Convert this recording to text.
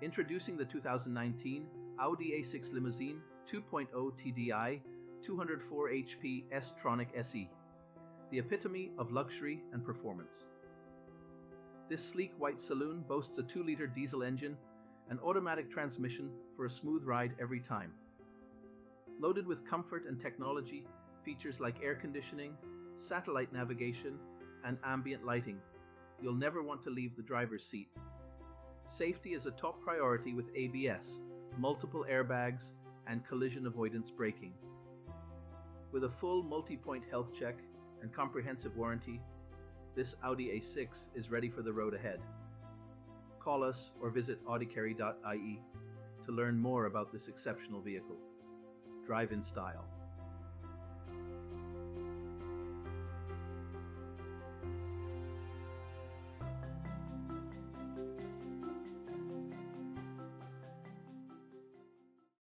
Introducing the 2019 Audi A6 Limousine 2.0tdi 204HP S-tronic SE, the epitome of luxury and performance. This sleek white saloon boasts a 2-liter diesel engine and automatic transmission for a smooth ride every time. Loaded with comfort and technology, features like air conditioning, satellite navigation, and ambient lighting, you'll never want to leave the driver's seat. Safety is a top priority with ABS, multiple airbags, and collision avoidance braking. With a full multi-point health check and comprehensive warranty, this Audi A6 is ready for the road ahead. Call us or visit audikerry.ie to learn more about this exceptional vehicle. Drive in style.